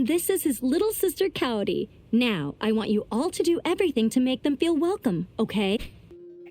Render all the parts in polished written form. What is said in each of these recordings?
this is his little sister Cowdy. Now, I want you all to do everything to make them feel welcome, okay?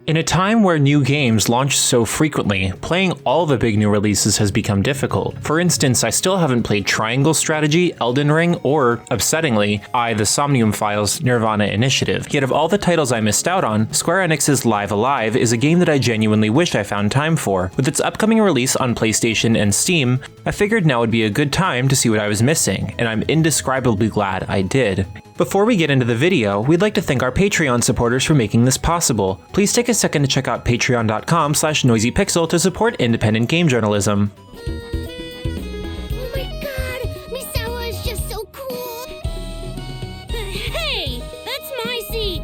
In a time where new games launch so frequently, playing all the big new releases has become difficult. For instance, I still haven't played Triangle Strategy, Elden Ring, or, upsettingly, The Somnium Files Nirvana Initiative. Yet of all the titles I missed out on, Square Enix's Live Alive is a game that I genuinely wish I found time for. With its upcoming release on PlayStation and Steam, I figured now would be a good time to see what I was missing, and I'm indescribably glad I did. Before we get into the video, we'd like to thank our Patreon supporters for making this possible. Please take a second to check out patreon.com/noisypixel to support independent game journalism. Oh my god, Misawa is just so cool. Hey, that's my seat.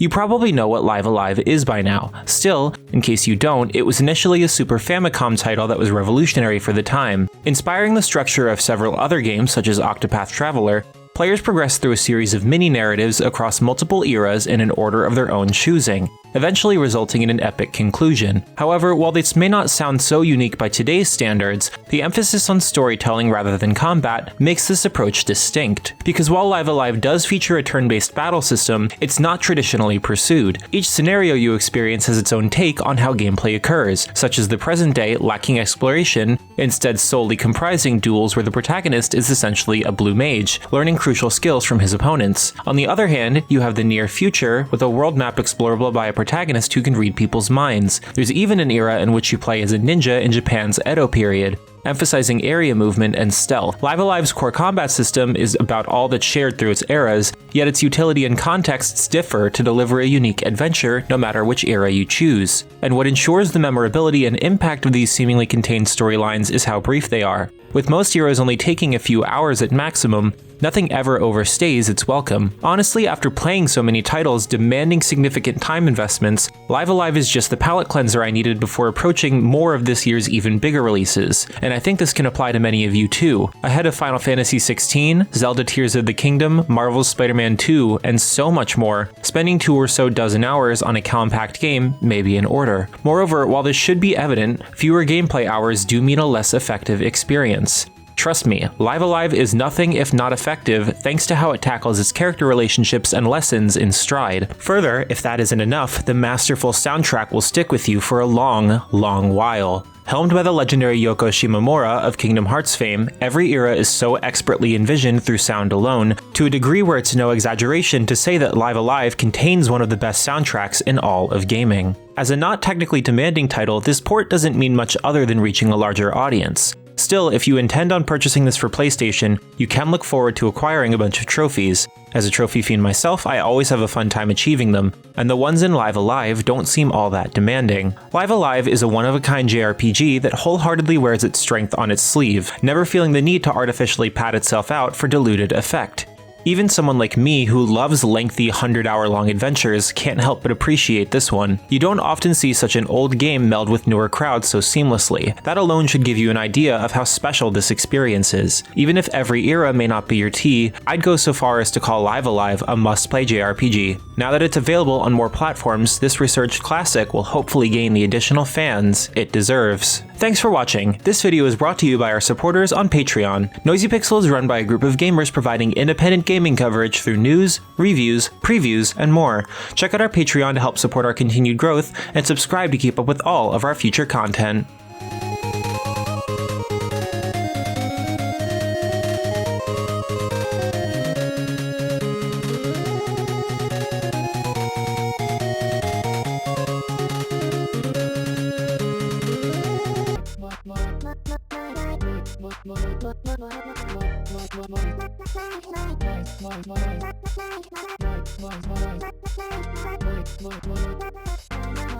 You probably know what Live Alive is by now. Still, in case you don't, it was initially a Super Famicom title that was revolutionary for the time. Inspiring the structure of several other games such as Octopath Traveler, players progress through a series of mini-narratives across multiple eras in an order of their own choosing, eventually resulting in an epic conclusion. However, while this may not sound so unique by today's standards, the emphasis on storytelling rather than combat makes this approach distinct. Because while Live Alive does feature a turn-based battle system, it's not traditionally pursued. Each scenario you experience has its own take on how gameplay occurs, such as the present day lacking exploration, instead solely comprising duels where the protagonist is essentially a blue mage, learning crucial skills from his opponents. On the other hand, you have the near future, with a world map explorable by a protagonist who can read people's minds. There's even an era in which you play as a ninja in Japan's Edo period, emphasizing area movement and stealth. Live Alive's core combat system is about all that's shared through its eras, yet its utility and contexts differ to deliver a unique adventure no matter which era you choose. And what ensures the memorability and impact of these seemingly contained storylines is how brief they are. With most eras only taking a few hours at maximum, nothing ever overstays its welcome. Honestly, after playing so many titles demanding significant time investments, Live Alive is just the palate cleanser I needed before approaching more of this year's even bigger releases, and I think this can apply to many of you too. Ahead of Final Fantasy XVI, Zelda Tears of the Kingdom, Marvel's Spider-Man 2, and so much more, spending 2 or so dozen hours on a compact game may be in order. Moreover, while this should be evident, fewer gameplay hours do mean a less effective experience. Trust me, Live Alive is nothing if not effective thanks to how it tackles its character relationships and lessons in stride. Further, if that isn't enough, the masterful soundtrack will stick with you for a long, long while. Helmed by the legendary Yoko Shimomura of Kingdom Hearts fame, every era is so expertly envisioned through sound alone, to a degree where it's no exaggeration to say that Live Alive contains one of the best soundtracks in all of gaming. As a not technically demanding title, this port doesn't mean much other than reaching a larger audience. Still, if you intend on purchasing this for PlayStation, you can look forward to acquiring a bunch of trophies. As a trophy fiend myself, I always have a fun time achieving them, and the ones in Live Alive don't seem all that demanding. Live Alive is a one-of-a-kind JRPG that wholeheartedly wears its strength on its sleeve, never feeling the need to artificially pad itself out for diluted effect. Even someone like me who loves lengthy 100-hour-long adventures can't help but appreciate this one. You don't often see such an old game meld with newer crowds so seamlessly. That alone should give you an idea of how special this experience is. Even if every era may not be your tea, I'd go so far as to call Live Alive a must-play JRPG. Now that it's available on more platforms, this researched classic will hopefully gain the additional fans it deserves. Thanks for watching. This video is brought to you by our supporters on Patreon. Noisy Pixel is run by a group of gamers providing independent gaming coverage through news, reviews, previews, and more. Check out our Patreon to help support our continued growth, and subscribe to keep up with all of our future content.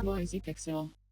Noisy Pixel.